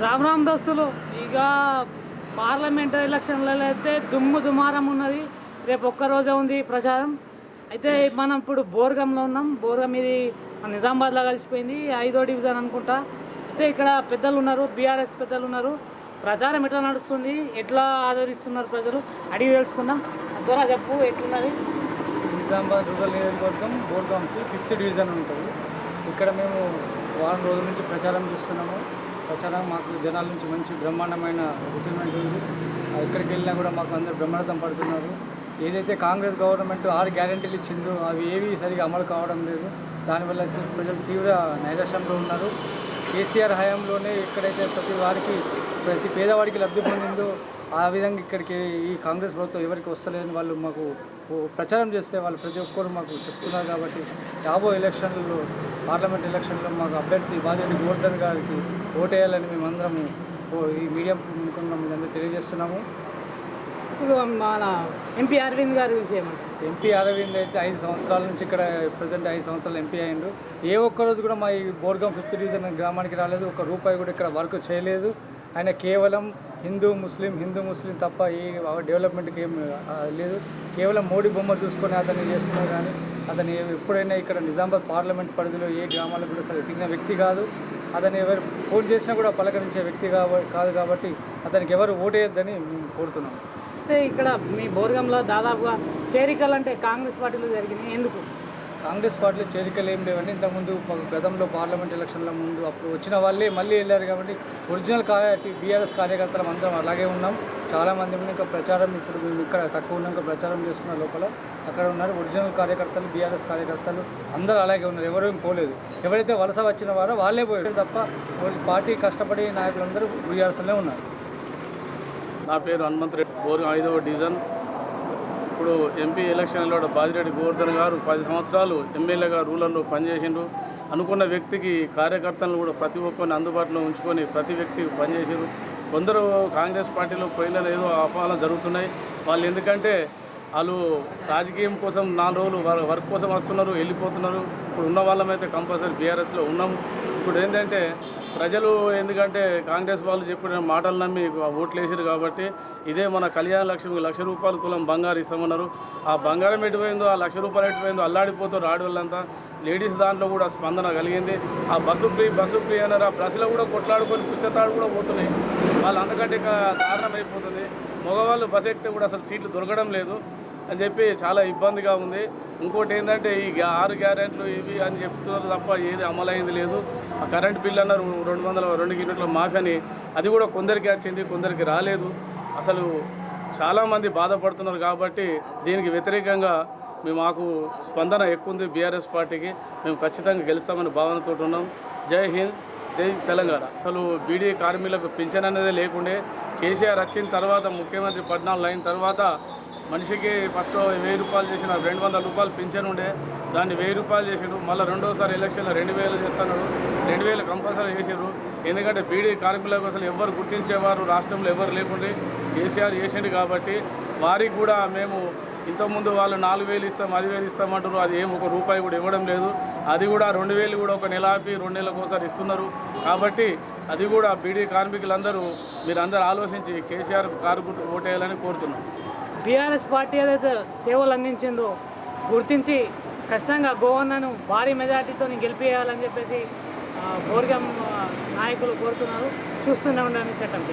రామ్ రామ్ దోస్తులు, ఇక పార్లమెంట్ ఎలక్షన్లలో అయితే దుమ్ము దుమారం ఉన్నది. రేపు ఒక్కరోజే ఉంది ప్రచారం. అయితే మనం ఇప్పుడు బోర్గంలో ఉన్నాం. బోర్గం ఇది నిజామాబాద్లో కలిసిపోయింది, 5వ డివిజన్ అనుకుంటా. అయితే ఇక్కడ పెద్దలు ఉన్నారు, బీఆర్ఎస్ పెద్దలు ఉన్నారు. ప్రచారం ఎట్లా నడుస్తుంది, ఎట్లా ఆదరిస్తున్నారు ప్రజలు అడిగి తెలుసుకుందాం. ద్వారా చెప్పు ఎట్లున్నది. నిజామాబాద్ రూరల్ నియోజకవర్గం బోర్గాంకి 5th డివిజన్ ఉంటుంది. ఇక్కడ మేము వారం రోజుల నుంచి ప్రచారం చేస్తున్నాము. ప్రచారం మాకు జనాల నుంచి మంచి బ్రహ్మాండమైన రిసీవ్మెంట్ ఉంది. ఎక్కడికి వెళ్ళినా కూడా మాకు అందరు బ్రహ్మరథం పడుతున్నారు. ఏదైతే కాంగ్రెస్ గవర్నమెంట్ 6 గ్యారెంటీలు ఇచ్చిందో అవి ఏవి సరిగా అమలు కావడం లేదు. దానివల్ల ప్రజలు తీవ్ర నైరాశ్యంలో ఉన్నారు. కేసీఆర్ హయాంలోనే ఎక్కడైతే ప్రతి పేదవాడికి లబ్ధి పొందిందో ఆ విధంగా ఇక్కడికి ఈ కాంగ్రెస్ ప్రభుత్వం ఎవరికి వస్తలేదని వాళ్ళు మాకు ప్రచారం చేస్తే వాళ్ళు ప్రతి ఒక్కరు మాకు చెప్తున్నారు. కాబట్టి రాబో ఎలక్షన్లలో పార్లమెంట్ ఎలక్షన్లో మాకు అభ్యర్థి బాజిరెడ్డి గోవర్ధన్ గారికి ఓటేయాలని మేమందరము ఈ మీడియా ముఖంగా మీరందరూ తెలియజేస్తున్నాము. ఇప్పుడు మన ఎంపీ అరవింద్ గారి గురించి ఏమంటారు? ఎంపీ అరవింద్ అయితే 5 సంవత్సరాల నుంచి ఇక్కడ ప్రజెంట్ 5 సంవత్సరాలు ఎంపీ అయ్యిండు. ఏ ఒక్కరోజు కూడా మా ఈ బోర్గాం 5th డివిజన్ గ్రామానికి రాలేదు. 1 రూపాయి కూడా ఇక్కడ వర్క్ చేయలేదు. ఆయన కేవలం హిందూ ముస్లిం తప్ప ఏ డెవలప్మెంట్కి ఏం లేదు. కేవలం మోడీ బొమ్మ చూసుకొని అతన్ని చేస్తున్నారు. కానీ అతను ఎప్పుడైనా ఇక్కడ నిజామాబాద్ పార్లమెంట్ పరిధిలో ఏ గ్రామాలకు కూడా అసలు ఎదిగిన వ్యక్తి కాదు. అతను ఎవరు ఫోన్ చేసినా కూడా పలకరించే వ్యక్తి కాదు. కాబట్టి అతనికి ఎవరు ఓటేయొద్దని మేము కోరుతున్నాం. అంటే ఇక్కడ మీ బోర్గంలో దాదాపుగా చేరికలు అంటే కాంగ్రెస్ పార్టీలో జరిగినాయి. ఎందుకు? కాంగ్రెస్ పార్టీలో చేరికలు ఏం లేవండి. ఇంతకుముందు గతంలో పార్లమెంట్ ఎలక్షన్ల ముందు అప్పుడు వచ్చిన వాళ్ళే మళ్ళీ వెళ్ళారు. కాబట్టి ఒరిజినల్ బీఆర్ఎస్ కార్యకర్తలు అందరం అలాగే ఉన్నాం. చాలామంది ఇంకా ప్రచారం ఇప్పుడు మేము ఇక్కడ తక్కువ ఉన్నాక ప్రచారం చేస్తున్న లోపల అక్కడ ఉన్నారు. ఒరిజినల్ కార్యకర్తలు బీఆర్ఎస్ కార్యకర్తలు అందరూ అలాగే ఉన్నారు. ఎవరు ఏం పోలేదు. ఎవరైతే వలస వచ్చిన వారో వాళ్ళే పోయారు తప్ప పార్టీ కష్టపడి నాయకులందరూ బీఆర్ఎస్లోనే ఉన్నారు. నా పేరు హనుమంతరెడ్డి, బోర్గం 5వ డివిజన్. ఇప్పుడు ఎంపీ ఎలక్షన్లో బాజిరెడ్డి గోవర్ధన్ గారు 10 సంవత్సరాలు ఎమ్మెల్యేగా రూరల్లో పనిచేసిండు. అనుకున్న వ్యక్తికి కార్యకర్తలను కూడా ప్రతి ఒక్కరిని అందుబాటులో ఉంచుకొని ప్రతి వ్యక్తికి పనిచేసారు. కొందరు కాంగ్రెస్ పార్టీలో పోయిన ఏదో అపవాదాలు జరుగుతున్నాయి. వాళ్ళు ఎందుకంటే వాళ్ళు రాజకీయం కోసం 4 రోజులు వర్క్ కోసం వస్తున్నారు, వెళ్ళిపోతున్నారు. ఇప్పుడు ఉన్న వాళ్ళమైతే కంపల్సరీ బీఆర్ఎస్లో ఉన్నాం. ఇప్పుడు ఏంటంటే ప్రజలు ఎందుకంటే కాంగ్రెస్ వాళ్ళు చెప్పిన మాటలు నమ్మి ఓట్లు వేసారు. కాబట్టి ఇదే మన కళ్యాణ లక్ష్మి ₹1,00,000 తులం బంగారు ఇస్తామన్నారు. ఆ బంగారం ఎటుపోయిందో, ఆ ₹1,00,000 ఎటుపోయిందో అల్లాడిపోతారు ఆడవాళ్ళంతా. లేడీస్ దాంట్లో కూడా స్పందన కలిగింది. ఆ బస్సు ఫ్రీ అన్నారు. ఆ బస్సులో కూడా కొట్లాడుకొని పుస్తకాలు కూడా పోతున్నాయి. వాళ్ళు అంతకంటే దారుణం అయిపోతుంది. మగవాళ్ళు బస్సు ఎక్కితే కూడా అసలు సీట్లు దొరకడం లేదు అని చెప్పి చాలా ఇబ్బందిగా ఉంది. ఇంకోటి ఏంటంటే ఈ 6 గ్యారెంట్లు ఇవి అని చెప్తున్నారు తప్ప ఏది అమలైంది లేదు. ఆ కరెంట్ బిల్ అన్నారు 202 యూనిట్ల మాఫీ అని, అది కూడా కొందరికి వచ్చింది, కొందరికి రాలేదు. అసలు చాలామంది బాధపడుతున్నారు. కాబట్టి దీనికి వ్యతిరేకంగా మాకు స్పందన ఎక్కువ ఉంది. బీఆర్ఎస్ పార్టీకి మేము ఖచ్చితంగా గెలుస్తామని భావనతో ఉన్నాం. జై హింద్, జై తెలంగాణ. అసలు బీడీ కార్మికులకు పింఛన్ అనేది లేకుండే. కేసీఆర్ వచ్చిన తర్వాత ముఖ్యమంత్రి 14 అయిన తర్వాత మనిషికి ఫస్ట్ ₹1000 చేసిన, ₹200 పింఛన్ ఉండే, దాన్ని ₹1000 చేసారు. మళ్ళీ రెండోసారి ఎలక్షన్లో 2000 చేస్తున్నారు. 2000 కంపల్సరీ చేశారు. ఎందుకంటే బీడీ కార్మికులకు అసలు ఎవరు గుర్తించేవారు రాష్ట్రంలో ఎవరు లేకుండే. కేసీఆర్ చేసిండు. కాబట్టి వారికి కూడా మేము ఇంతకుముందు వాళ్ళు 4000 ఇస్తాం, 10,000 ఇస్తామంటారు. అది ఏం ₹1 కూడా ఇవ్వడం లేదు. అది కూడా 2000 కూడా ఒక నెల ఆపి 2 నెలలకు ఒకసారి ఇస్తున్నారు. కాబట్టి అది కూడా బీడీ కార్మికులందరూ మీరందరూ ఆలోచించి కేసీఆర్ కారు గుర్తు ఓటేయాలని కోరుతున్నాం. బీఆర్ఎస్ పార్టీ ఏదైతే సేవలు అందించిందో గుర్తించి ఖచ్చితంగా గోవర్ధన్ను భారీ మెజార్టీతో గెలిపేయాలని చెప్పేసి బోర్గం నాయకులు కోరుతున్నారు. చూస్తూనే ఉండండి చట్టం.